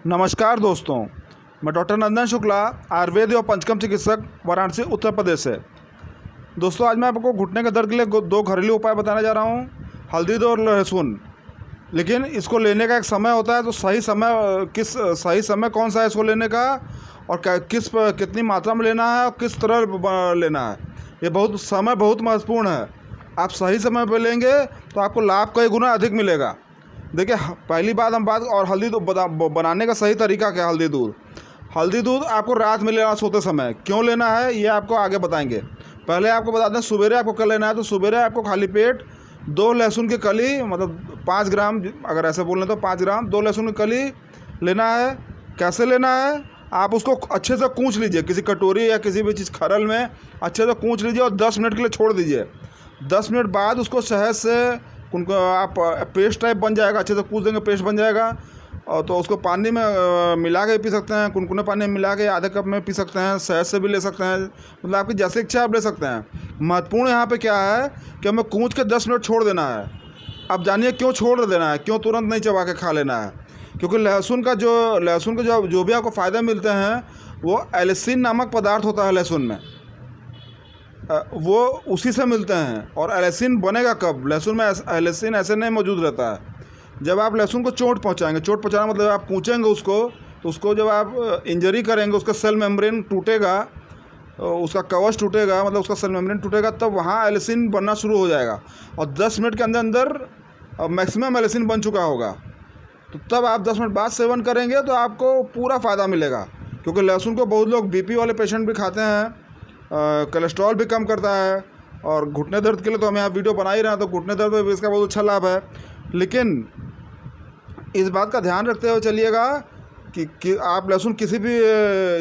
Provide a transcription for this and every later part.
नमस्कार दोस्तों, मैं डॉक्टर नंदन शुक्ला, आयुर्वेद और पंचकर्म चिकित्सक, वाराणसी, उत्तर प्रदेश से। दोस्तों, आज मैं आपको घुटने के दर्द के लिए दो घरेलू उपाय बताने जा रहा हूँ, हल्दी दो और लहसुन। लेकिन इसको लेने का एक समय होता है, तो सही समय कौन सा है इसको लेने का, और कितनी मात्रा में लेना है और किस तरह लेना है, ये समय बहुत महत्वपूर्ण है। आप सही समय पर लेंगे तो आपको लाभ कई गुना अधिक मिलेगा। देखिए, पहली बात और हल्दी दूध बनाने का सही तरीका क्या है। हल्दी दूध आपको रात में लेना, सोते समय। क्यों लेना है ये आपको आगे बताएंगे। पहले आपको बता दें सवेरे आपको क्या लेना है। तो सवेरे आपको खाली पेट 2 लहसुन की कली, मतलब 5 ग्राम, अगर ऐसे बोल लें तो 5 ग्राम 2 लहसुन की कली लेना है। कैसे लेना है, आप उसको अच्छे से कूच लीजिए, किसी कटोरी या किसी भी चीज़ खरल में अच्छे से कूच लीजिए और 10 मिनट के लिए छोड़ दीजिए। 10 मिनट बाद उसको शहद से उनको आप पेस्ट टाइप बन जाएगा, अच्छे से कूच देंगे, पेस्ट बन जाएगा। और तो उसको पानी में मिला के पी सकते हैं, कुनकुने पानी में मिला के आधे कप में पी सकते हैं, शहद से भी ले सकते हैं, मतलब आपकी जैसे इच्छा आप ले सकते हैं। महत्वपूर्ण यहाँ पे क्या है कि हमें कूच के 10 मिनट छोड़ देना है। अब जानिए क्यों छोड़ देना है, क्यों तुरंत नहीं चबा के खा लेना है। क्योंकि लहसुन का जो भी आपको फ़ायदे मिलते हैं, वो एलिसिन नामक पदार्थ होता है लहसुन में, वो उसी से मिलते हैं। और एलिसिन बनेगा कब, लहसुन में एलिसिन ऐसे नहीं मौजूद रहता है। जब आप लहसुन को चोट पहुंचाएंगे, चोट पहुंचाना मतलब आप कूचेंगे उसको, तो उसको जब आप इंजरी करेंगे, उसका सेल मेम्ब्रेन टूटेगा, उसका कवच टूटेगा, मतलब उसका सेल मेम्ब्रेन टूटेगा, तब वहाँ एलिसिन बनना शुरू हो जाएगा। और 10 मिनट के अंदर अंदर मैक्सिमम एलिसिन बन चुका होगा। तो तब आप 10 मिनट बाद सेवन करेंगे तो आपको पूरा फ़ायदा मिलेगा। क्योंकि लहसुन को बहुत लोग बीपी वाले पेशेंट भी खाते हैं, कोलेस्ट्रॉल भी कम करता है। और घुटने दर्द के लिए तो हम यहाँ वीडियो बना ही रहे हैं, तो घुटने दर्द में भी इसका बहुत अच्छा लाभ है। लेकिन इस बात का ध्यान रखते हुए चलिएगा कि आप लहसुन किसी भी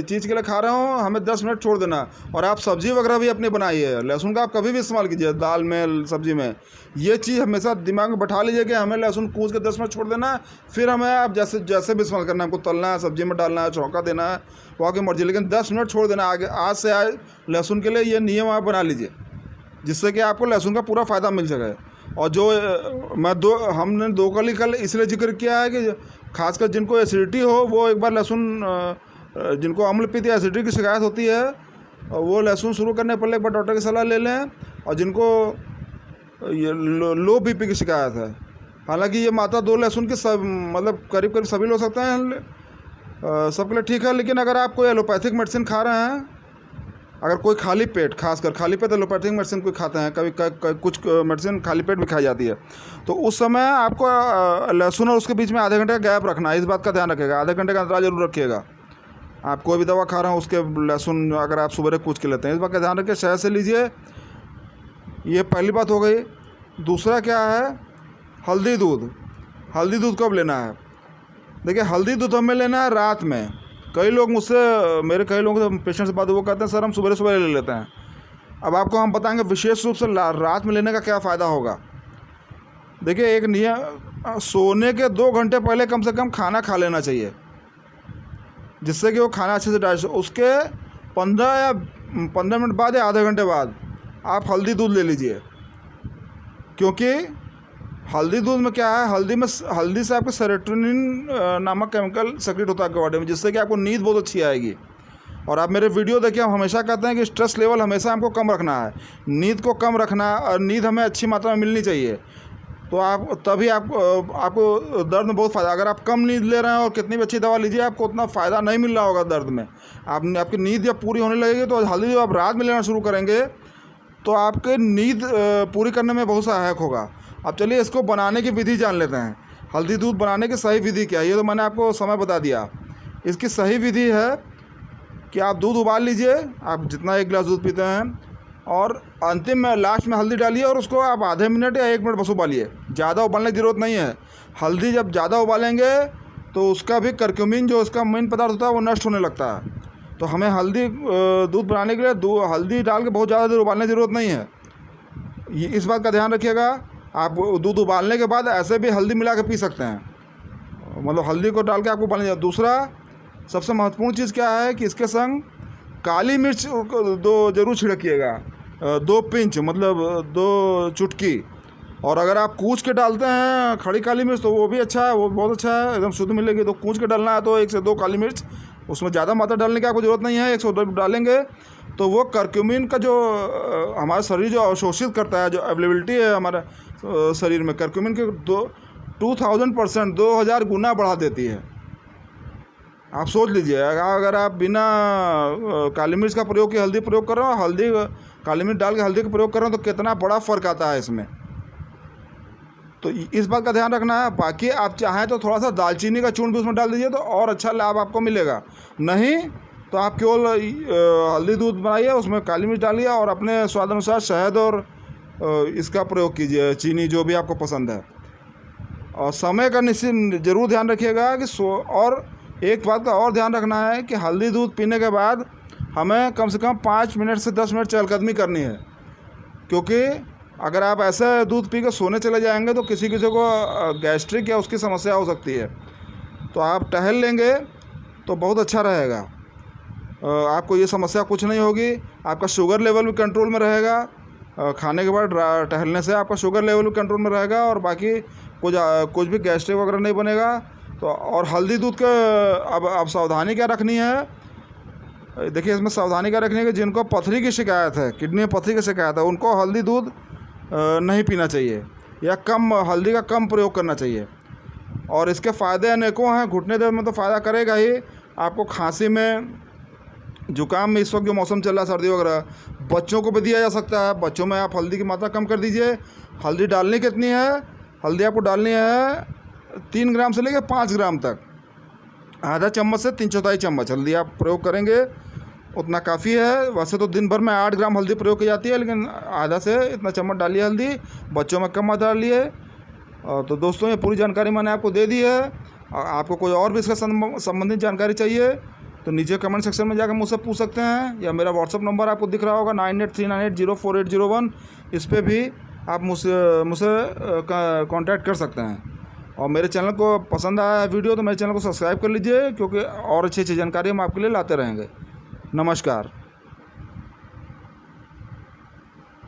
चीज़ के लिए खा रहे हो, हमें 10 मिनट छोड़ देना। और आप सब्ज़ी वगैरह भी अपनी बनाइए, लहसुन का आप कभी भी इस्तेमाल कीजिए, दाल में, सब्ज़ी में। ये चीज़ हमेशा दिमाग में बैठा लीजिए कि हमें लहसुन कूच के 10 मिनट छोड़ देना है। फिर हमें आप जैसे भी इस्तेमाल करना है, हमको तलना है, सब्ज़ी में डालना है, छौंका देना है, वो आपकी मर्जी। लेकिन 10 मिनट छोड़ देना आगे। आज लहसुन के लिए ये नियम आप बना लीजिए, जिससे कि आपको लहसुन का पूरा फ़ायदा मिल सके। और जो हमने 2 कली कल इसलिए जिक्र किया है कि खासकर जिनको एसिडिटी हो, वो एक बार लहसुन, जिनको अम्लपित्त या एसिडिटी की शिकायत होती है, वो लहसुन शुरू करने पहले एक बार डॉक्टर की सलाह ले लें। और जिनको ये लो बीपी की शिकायत है, हालांकि ये मात्रा 2 लहसुन की मतलब करीब सभी लोग सकते हैं, सबके लिए ठीक है। लेकिन अगर आप कोई एलोपैथिक मेडिसिन खा रहे हैं, अगर कोई खाली पेट, खासकर खाली पेट एलोपैथिक मेडिसिन कोई खाते हैं, कभी कुछ मेडिसिन खाली पेट भी खाई जाती है, तो उस समय आपको लहसुन और उसके बीच में आधे घंटे का गैप रखना है। इस बात का ध्यान रखिएगा, आधे घंटे का अंतराल जरूर रखिएगा। आप कोई भी दवा खा रहे हो, उसके लहसुन अगर आप सुबह कूच के लेते हैं, इस बात का ध्यान रखिए। शहद से लीजिए, ये पहली बात हो गई। दूसरा क्या है, हल्दी दूध। हल्दी दूध कब लेना है? देखिए, हल्दी दूध हमें लेना है रात में। कई लोग मेरे कई लोगों से पेशेंट से बात, वो कहते हैं सर हम सुबह ले लेते हैं। अब आपको हम बताएंगे विशेष रूप से रात में लेने का क्या फ़ायदा होगा। देखिए, एक नियम, सोने के 2 घंटे पहले कम से कम खाना खा लेना चाहिए, जिससे कि वो खाना अच्छे से डाइजेस्ट। उसके 15 मिनट बाद या आधे घंटे बाद आप हल्दी दूध ले लीजिए। क्योंकि हल्दी दूध में क्या है, हल्दी से आपको सेरोटोनिन नामक केमिकल सेक्रेट होता है आपके बॉडी में, जिससे कि आपको नींद बहुत अच्छी आएगी। और आप मेरे वीडियो देखिए, हम हमेशा कहते हैं कि स्ट्रेस लेवल हमेशा हमको कम रखना है, नींद को कम रखना है, और नींद हमें अच्छी मात्रा में मिलनी चाहिए। तो तभी आपको दर्द में बहुत फ़ायदा। अगर आप कम नींद ले रहे हैं और कितनी भी अच्छी दवा लीजिए, आपको उतना फ़ायदा नहीं मिल रहा होगा दर्द में। आपकी नींद जब पूरी होने लगेगी, तो हल्दी जब आप रात में लेना शुरू करेंगे, तो आपके नींद पूरी करने में बहुत सहायक होगा। अब चलिए इसको बनाने की विधि जान लेते हैं। हल्दी दूध बनाने की सही विधि क्या है, ये तो मैंने आपको समय बता दिया। इसकी सही विधि है कि आप दूध उबाल लीजिए, आप जितना 1 गिलास दूध पीते हैं, और अंतिम में लास्ट में हल्दी डालिए, और उसको आप आधे मिनट या 1 मिनट बस उबालिए। ज़्यादा उबालने की ज़रूरत नहीं है। हल्दी जब ज़्यादा उबालेंगे तो उसका भी कर्क्यूमिन, जो उसका मेन पदार्थ होता है, वो नष्ट होने लगता है। तो हमें दूध बनाने के लिए हल्दी डाल के बहुत ज़्यादा देर उबालने की ज़रूरत नहीं है। इस बात का ध्यान रखिएगा। आप दूध उबालने के बाद ऐसे भी हल्दी मिला के पी सकते हैं, मतलब हल्दी को डाल के आपको उबालना। दूसरा सबसे महत्वपूर्ण चीज़ क्या है कि इसके संग काली मिर्च 2 ज़रूर छिड़किएगा, 2 पिंच, मतलब 2 चुटकी। और अगर आप कूच के डालते हैं खड़ी काली मिर्च तो वो भी अच्छा है, वो बहुत अच्छा है, एकदम शुद्ध मिलेगी। तो कूच के डालना है तो 1 से 2 काली मिर्च, उसमें ज़्यादा मात्रा डालने की आपको ज़रूरत नहीं है। 1 से 2 डालेंगे तो वो करक्यूमिन का जो हमारा शरीर जो अवशोषित करता है, जो अवेलेबिलिटी है हमारे शरीर में, करक्यूमिन के 2000% 2000 गुना बढ़ा देती है। आप सोच लीजिए, अगर आप बिना काली मिर्च का प्रयोग किए हल्दी प्रयोग कर रहे हो, हल्दी काली मिर्च डाल के हल्दी का प्रयोग कर रहे हो, तो कितना बड़ा फ़र्क आता है इसमें। तो इस बात का ध्यान रखना है। बाकी आप चाहें तो थोड़ा सा दालचीनी का चूर्ण भी उसमें डाल दीजिए तो और अच्छा लाभ आपको मिलेगा। नहीं तो आप केवल हल्दी दूध बनाइए, उसमें काली मिर्च डालिए और अपने स्वाद अनुसार शहद और इसका प्रयोग कीजिए, चीनी जो भी आपको पसंद है। और समय का निश्चित ज़रूर ध्यान रखिएगा कि और एक बात का और ध्यान रखना है कि हल्दी दूध पीने के बाद हमें कम से कम 5 मिनट से 10 मिनट चहलकदमी करनी है, क्योंकि अगर आप ऐसे दूध पी के सोने चले जाएंगे तो किसी किसी को गैस्ट्रिक या उसकी समस्या हो सकती है। तो आप टहल लेंगे तो बहुत अच्छा रहेगा, आपको ये समस्या कुछ नहीं होगी। आपका शुगर लेवल भी कंट्रोल में रहेगा, खाने के बाद टहलने से आपका शुगर लेवल भी कंट्रोल में रहेगा और बाकी कुछ भी गैस्ट्रिक वगैरह नहीं बनेगा। तो और हल्दी दूध का अब सावधानी क्या रखनी है, देखिए इसमें सावधानी क्या रखनी है कि जिनको पथरी की शिकायत है, किडनी में पथरी की शिकायत है, उनको हल्दी दूध नहीं पीना चाहिए या कम हल्दी का कम प्रयोग करना चाहिए। और इसके फ़ायदे अनेकों हैं। घुटने दर्द में तो फ़ायदा करेगा ही, आपको खांसी में, जुकाम में, इस वक्त जो मौसम चल रहा है सर्दी वगैरह, बच्चों को भी दिया जा सकता है। बच्चों में आप हल्दी की मात्रा कम कर दीजिए। हल्दी डालनी कितनी है, हल्दी आपको डालनी है 3 ग्राम से लेकर 5 ग्राम तक, आधा चम्मच से 3/4 चम्मच हल्दी आप प्रयोग करेंगे, उतना काफ़ी है। वैसे तो दिन भर में 8 ग्राम हल्दी प्रयोग की जाती है, लेकिन आधा से इतना चम्मच डालिए हल्दी, बच्चों में कम मात्रा डालिए। तो दोस्तों ये पूरी जानकारी मैंने आपको दे दी है। आपको कोई और भी इसका संबंधित जानकारी चाहिए तो नीचे कमेंट सेक्शन में जाकर मुझसे पूछ सकते हैं, या मेरा व्हाट्सअप नंबर आपको दिख रहा होगा 9839804801, इस पर भी आप मुझसे कांटेक्ट कर सकते हैं। और मेरे चैनल को पसंद आया है वीडियो तो मेरे चैनल को सब्सक्राइब कर लीजिए, क्योंकि और अच्छी अच्छी जानकारी हम आपके लिए लाते रहेंगे। नमस्कार।